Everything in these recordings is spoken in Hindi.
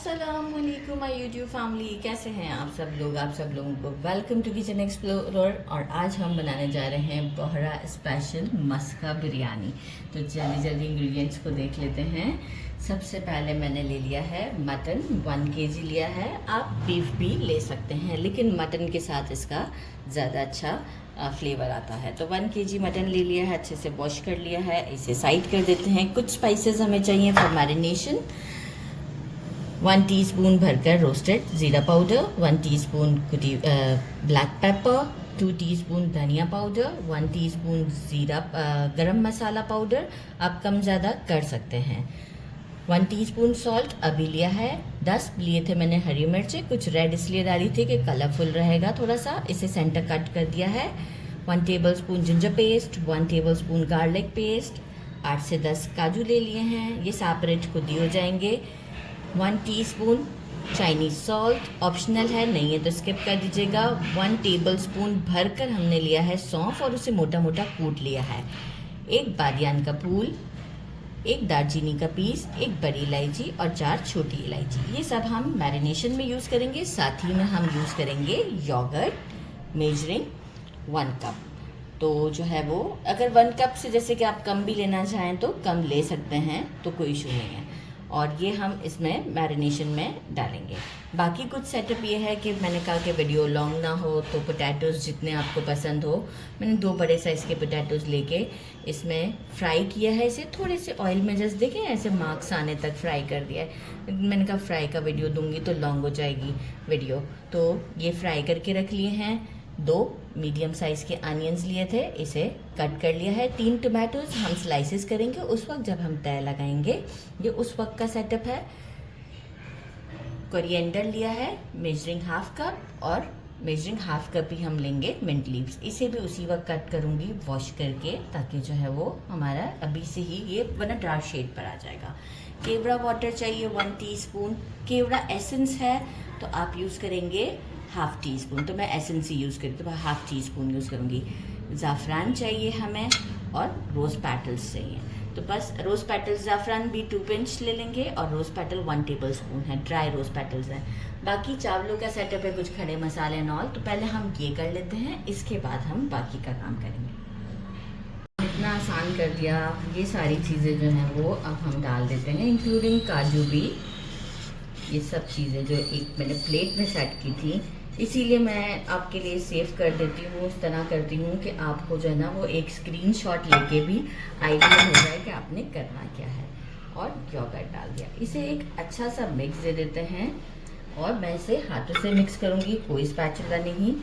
अस्सलामुअलैकुम माय यूट्यूब फैमिली, कैसे हैं आप सब लोग। आप सब लोगों को वेलकम टू किचन एक्सप्लोरर। और आज हम बनाने जा रहे हैं बोहरा स्पेशल मस्का बिरयानी। तो जल्दी जल्दी इंग्रेडिएंट्स को देख लेते हैं। सबसे पहले मैंने ले लिया है मटन, 1 kg लिया है। आप बीफ भी ले सकते हैं, लेकिन मटन के साथ इसका ज़्यादा अच्छा फ्लेवर आता है। तो 1 kg मटन ले लिया है, अच्छे से वॉश कर लिया है। इसे साइड कर देते हैं। कुछ स्पाइसेस हमें चाहिए फॉर मैरिनेशन। 1 टीस्पून भरकर रोस्टेड ज़ीरा powder, 1 teaspoon black pepper, 2 teaspoon धनिया पाउडर, 1 टीस्पून ज़ीरा गरम मसाला पाउडर। आप कम ज़्यादा कर सकते हैं। 1 टीस्पून सॉल्ट अभी लिया है। 10 लिए थे मैंने हरी मिर्चें, कुछ रेड इसलिए डाली थी कि कलरफुल रहेगा थोड़ा सा। इसे सेंटर कट कर दिया है। 1 tablespoon ginger paste, 1 tablespoon garlic paste, 8 से 10 काजू ले लिए हैं। ये सेपरेट खुद ही हो जाएंगे। 1 टीस्पून चाइनीज़ सॉल्ट, ऑप्शनल है, नहीं है तो स्किप कर दीजिएगा। 1 टेबलस्पून भरकर हमने लिया है सौंफ और उसे मोटा मोटा कूट लिया है। 1 बादियान का फूल, 1 दालचीनी का पीस, 1 बड़ी इलायची और 4 छोटी इलायची। ये सब हम मैरिनेशन में यूज़ करेंगे। साथ ही में हम यूज़ करेंगे योगर्ट मेजरिंग 1 कप। तो जो है वो अगर 1 कप से जैसे कि आप कम भी लेना चाहें तो कम ले सकते हैं, तो कोई इशू नहीं है। और ये हम इसमें मैरिनेशन में डालेंगे। बाकी कुछ सेटअप ये है कि मैंने कहा कि वीडियो लॉन्ग ना हो, तो पोटैटोज़ जितने आपको पसंद हो, मैंने 2 बड़े साइज़ के पोटैटोज़ लेके इसमें फ्राई किया है। इसे थोड़े से ऑयल में जस्ट देखें ऐसे मार्क्स आने तक फ्राई कर दिया है। मैंने कहा फ्राई का वीडियो दूंगी तो लॉन्ग हो जाएगी वीडियो, तो ये फ्राई करके रख लिए हैं। 2 मीडियम साइज़ के अनियंस लिए थे, इसे कट कर लिया है। 3 टमाटोज हम स्लाइसेस करेंगे उस वक्त जब हम तय लगाएंगे। ये उस वक्त का सेटअप है। कोरिएंडर लिया है मेजरिंग 1/2 कप, और मेजरिंग 1/2 कप ही हम लेंगे मिंट लीव्स। इसे भी उसी वक्त कट करूँगी वॉश करके, ताकि जो है वो हमारा अभी से ही ये वरना डार्क शेड पर आ जाएगा। केवड़ा वाटर चाहिए 1 टीस्पून। केवड़ा एसेंस है तो आप यूज़ करेंगे 1/2 टीस्पून, तो मैं एसेंस ही यूज़ करी तो मैं 1/2 टीस्पून यूज़ करूँगी। ज़ाफ़रान चाहिए हमें और रोज़ पेटल्स चाहिए। तो बस रोज़ पेटल्स, ज़ाफ़रान भी 2 पिंच ले लेंगे और रोज़ पेटल 1 टेबलस्पून है, ड्राई रोज़ पेटल्स हैं। बाकी चावलों का सेटअप है, कुछ खड़े मसाले एंड ऑल। तो पहले हम ये कर लेते हैं, इसके बाद हम बाकी का काम करेंगे। इतना आसान कर दिया। ये सारी चीज़ें जो हैं वो अब हम डाल देते हैं, इंक्लूडिंग काजू भी। ये सब चीज़ें जो एक मैंने प्लेट में सेट की थी, इसीलिए मैं आपके लिए सेव कर देती हूँ। इस तरह करती हूँ कि आपको जो है ना वो एक स्क्रीनशॉट लेके भी आइडिया हो जाए कि आपने करना क्या है। और योगर्ट डाल दिया। इसे एक अच्छा सा मिक्स दे देते हैं, और मैं इसे हाथों से मिक्स करूँगी, कोई स्पैचुला नहीं।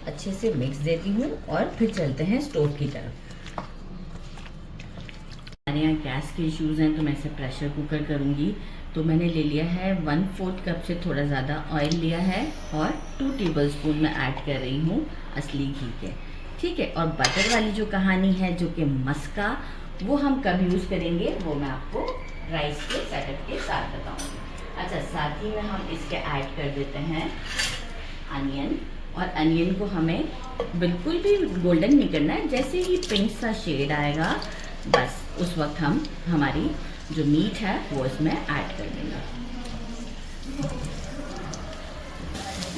अच्छे से मिक्स देती हूँ और फिर चलते हैं स्टोव की तरफ। हमारे यहाँ गैस के इश्यूज़ हैं तो मैं इसे प्रेशर कुकर करूँगी। तो मैंने ले लिया है 1/4 कप से थोड़ा ज़्यादा ऑयल लिया है, और 2 टेबलस्पून में ऐड कर रही हूँ असली घी के, ठीक है। और बटर वाली जो कहानी है, जो कि मस्का, वो हम कब यूज़ करेंगे वो मैं आपको राइस के सेटअप के साथ बताऊँगी। अच्छा, साथ ही में हम इसके ऐड कर देते हैं अनियन। और अनियन को हमें बिल्कुल भी गोल्डन नहीं करना है, जैसे ही पिंक सा शेड आएगा बस उस वक्त हम हमारी जो मीट है वो इसमें ऐड कर देंगे।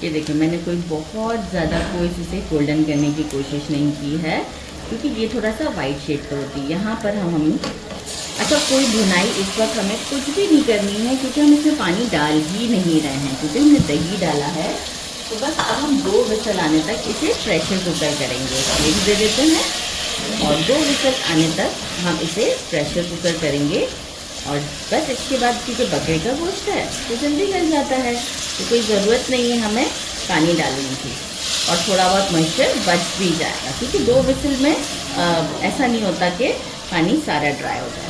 ये देखिए, मैंने कोई बहुत ज़्यादा कोई इसे गोल्डन करने की कोशिश नहीं की है, क्योंकि ये थोड़ा सा वाइट शेड पर होती है। यहाँ पर हम अच्छा, कोई भुनाई इस वक्त हमें कुछ भी नहीं करनी है, क्योंकि हम इसमें पानी डाल ही नहीं रहे हैं, क्योंकि हमने दही डाला है। तो बस अब हम 2 विसल आने तक इसे प्रेशर कुकर करेंगे। एक दे देते हैं और 2 विसल आने तक हम इसे प्रेशर कुकर करेंगे। और बस इसके बाद, क्योंकि बकरे का गोश्त है तो जल्दी गल जाता है, तो कोई ज़रूरत नहीं है हमें पानी डालने की। और थोड़ा बहुत मॉइस्चर बच भी जाएगा, क्योंकि 2 विसल में ऐसा नहीं होता कि पानी सारा ड्राई हो जाए।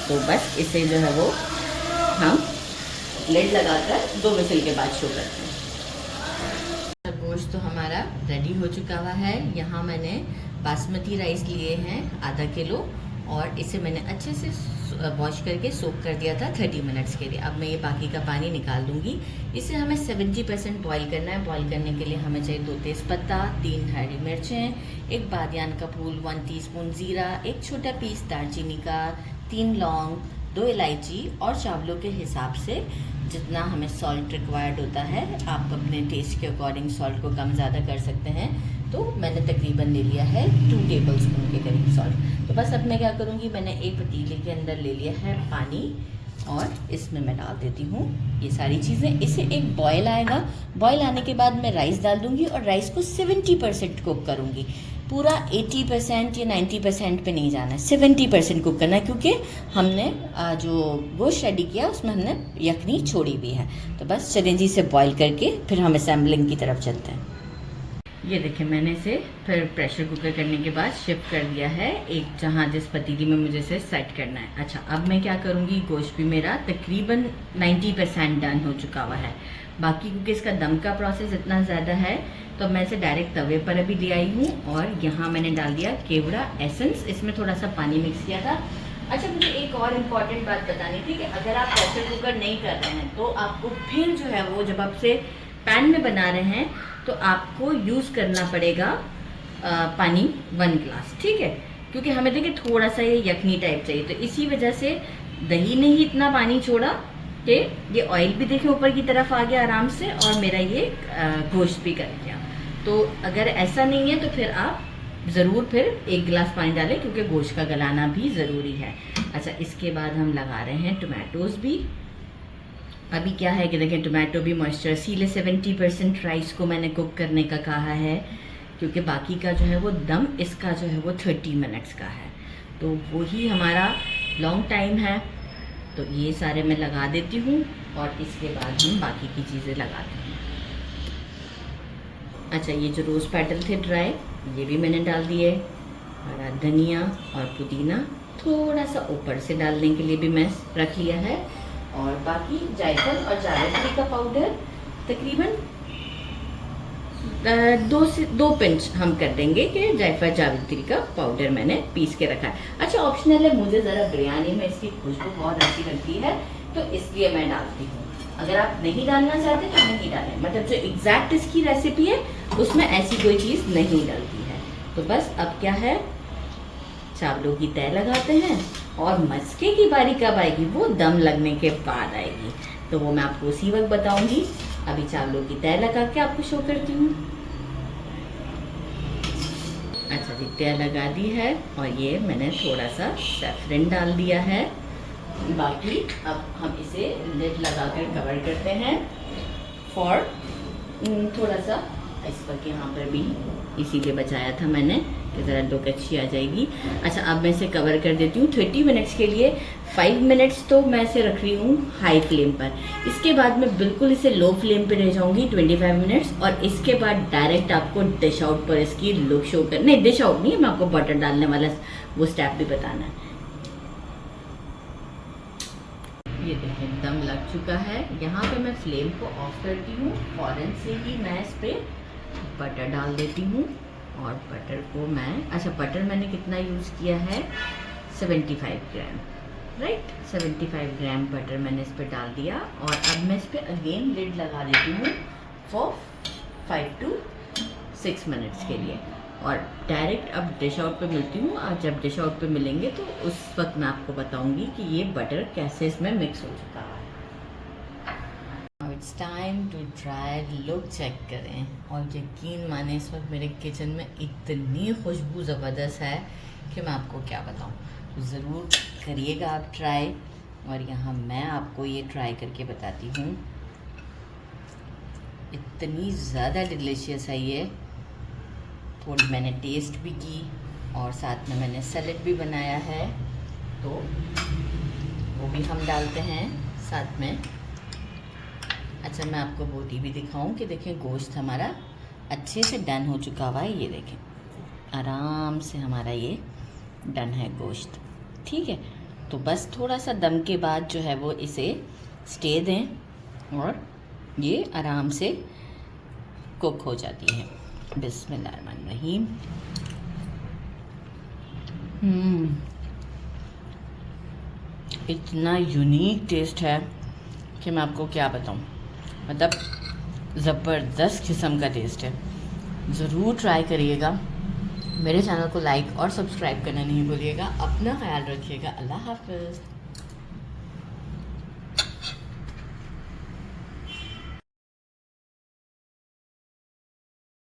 तो बस इसे जो है वो हम लिड लगाकर 2 विसल के बाद शो करते हैं। गोश्त तो हमारा रेडी हो चुका हुआ है। यहाँ मैंने बासमती राइस लिए हैं आधा किलो, और इसे मैंने अच्छे से वॉश करके सोक कर दिया था 30 मिनट्स के लिए। अब मैं ये बाकी का पानी निकाल दूंगी। इसे हमें 70% बॉईल करना है। बॉईल करने के लिए हमें चाहिए 2 तेज़पत्ता, 3 हरी मिर्चें, 1 बादियान का फूल, 1 टीस्पून ज़ीरा, 1 छोटा पीस दालचीनी का, 3 लौंग, 2 इलायची और चावलों के हिसाब से जितना हमें सॉल्ट रिक्वायर्ड होता है, आप अपने टेस्ट के अकॉर्डिंग सॉल्ट को कम ज़्यादा कर सकते हैं। तो मैंने तकरीबन ले लिया है 2 टेबलस्पून के करीब सॉल्ट। तो बस अब मैं क्या करूँगी, मैंने एक पतीले के अंदर ले लिया है पानी और इसमें मैं डाल देती हूँ ये सारी चीज़ें। इसे एक बॉयल आएगा, बॉयल आने के बाद मैं राइस डाल दूँगी और राइस को 70% कुक करूँगी। पूरा 80% या 90% पे नहीं जाना है, 70% कुक करना है, क्योंकि हमने जो गोश्त रेडी किया उसमें हमने यखनी छोड़ी भी है। तो बस चलें जी, इसे बॉयल करके फिर हम असेंबलिंग की तरफ चलते हैं। ये देखिए, मैंने इसे फिर प्रेशर कुकर करने के बाद शिफ्ट कर दिया है एक जहाँ जिस पतीली में मुझे इसे सेट करना है। अच्छा, अब मैं क्या करूँगी, गोश्त भी मेरा तकरीबन 90% डन हो चुका हुआ है। बाकी क्योंकि इसका दम का प्रोसेस इतना ज़्यादा है तो मैं इसे डायरेक्ट तवे पर अभी ले आई हूँ और यहाँ मैंने डाल दिया केवड़ा एसेंस, इसमें थोड़ा सा पानी मिक्स किया था। अच्छा, मुझे एक और इम्पॉर्टेंट बात बतानी थी कि अगर आप प्रेशर कुकर नहीं कर रहे हैं तो आपको फिर जो है वो जब आपसे पैन में बना रहे हैं तो आपको यूज़ करना पड़ेगा पानी 1 गिलास, ठीक है, क्योंकि हमें देखिए थोड़ा सा ये यखनी टाइप चाहिए। तो इसी वजह से दही ने ही इतना पानी छोड़ा कि ये ऑयल भी देखें ऊपर की तरफ आ गया आराम से और मेरा ये गोश्त भी कर गया। तो अगर ऐसा नहीं है तो फिर आप ज़रूर फिर 1 गिलास पानी डालें, क्योंकि गोश्त का गलाना भी ज़रूरी है। अच्छा, इसके बाद हम लगा रहे हैं टोमेटोज़ भी। अभी क्या है कि देखें टोमेटो भी मॉइस्चर, इसीलिए 70% राइस को मैंने कुक करने का कहा है, क्योंकि बाकी का जो है वो दम इसका जो है वो 30 मिनट्स का है, तो वही हमारा लॉन्ग टाइम है। तो ये सारे मैं लगा देती हूँ और इसके बाद हम बाकी की चीज़ें लगाते हैं। अच्छा, ये जो रोज़ पेटल थे ड्राई, ये भी मैंने डाल दिए। हरा धनिया और पुदीना थोड़ा सा ऊपर से डालने के लिए भी मैं रख लिया है। और बाकी जायफल और जावित्री का पाउडर तकरीबन 2 पिंच हम कर देंगे कि जायफल जावित्री का पाउडर मैंने पीस के रखा है। अच्छा, ऑप्शनल है, मुझे ज़रा बिरयानी में इसकी खुशबू बहुत अच्छी लगती है तो इसलिए मैं डालती हूँ। अगर आप नहीं डालना चाहते तो नहीं डालें, मतलब जो एग्जैक्ट इसकी रेसिपी है उसमें ऐसी कोई चीज़ नहीं डलती है। तो बस अब क्या है, चावलों की तय लगाते हैं और मस्के की बारी कब आएगी, वो दम लगने के बाद आएगी, तो वो मैं आपको उसी वक्त बताऊंगी। अभी चावलों की तय लगा के आपको शो करती हूँ। अच्छा जी, तय लगा दी है और ये मैंने थोड़ा सा सैफरन डाल दिया है। बाकी अब हम इसे लिड लगाकर कवर करते हैं फॉर थोड़ा सा इस पर यहाँ पर भी इसीलिए बचाया था मैंने कि ज़रा लुक अच्छी आ जाएगी। अच्छा, अब मैं इसे कवर कर देती हूँ 30 मिनट्स के लिए। 5 मिनट्स तो मैं इसे रख रही हूँ हाई फ्लेम पर, इसके बाद मैं बिल्कुल इसे लो फ्लेम पे रह जाऊँगी 25 मिनट्स और इसके बाद डायरेक्ट आपको डिश आउट पर इसकी लुक शो कर, नहीं डिश आउट नहीं, मैं आपको बटर डालने वाला वो स्टेप भी बताना है। ये देखें, दम लग चुका है। यहाँ पे मैं फ्लेम को ऑफ करती हूँ, फ़ौरन से ही मैं इस पर बटर डाल देती हूँ और बटर को मैं, अच्छा बटर मैंने कितना यूज़ किया है, 75 ग्राम, राइट, 75 ग्राम बटर मैंने इस पर डाल दिया और अब मैं इस पर अगेन लिड लगा देती हूँ फॉर 5 to 6 मिनट्स के लिए और डायरेक्ट अब डिश आउट पे मिलती हूँ। और जब डिश आउट पे मिलेंगे तो उस वक्त मैं आपको बताऊँगी कि ये बटर कैसे इसमें मिक्स हो चुका है। It's time to try, look check करें और यकीन माने इस वक्त मेरे किचन में इतनी खुशबू ज़बरदस्त है कि मैं आपको क्या बताऊँ। ज़रूर करिएगा आप ट्राई और यहाँ मैं आपको ये ट्राई करके बताती हूँ। इतनी ज़्यादा डिलीशियस है ये। थोड़ी मैंने टेस्ट भी की और साथ में मैंने सैलेड भी बनाया है, तो वो भी हम डालते हैं साथ में। अच्छा, मैं आपको बोटी भी दिखाऊं कि देखें गोश्त हमारा अच्छे से डन हो चुका हुआ है। ये देखें, आराम से हमारा ये डन है गोश्त, ठीक है। तो बस थोड़ा सा दम के बाद जो है वो इसे स्टे दें और ये आराम से कुक हो जाती है। बिस्मिल्लाहिर्रहमानिर्रहीम। इतना यूनिक टेस्ट है कि मैं आपको क्या बताऊं, मतलब ज़बरदस्त किस्म का टेस्ट है। ज़रूर ट्राई करिएगा। मेरे चैनल को लाइक और सब्सक्राइब करना नहीं भूलिएगा। अपना ख्याल रखिएगा। अल्लाह हाफ़िज़।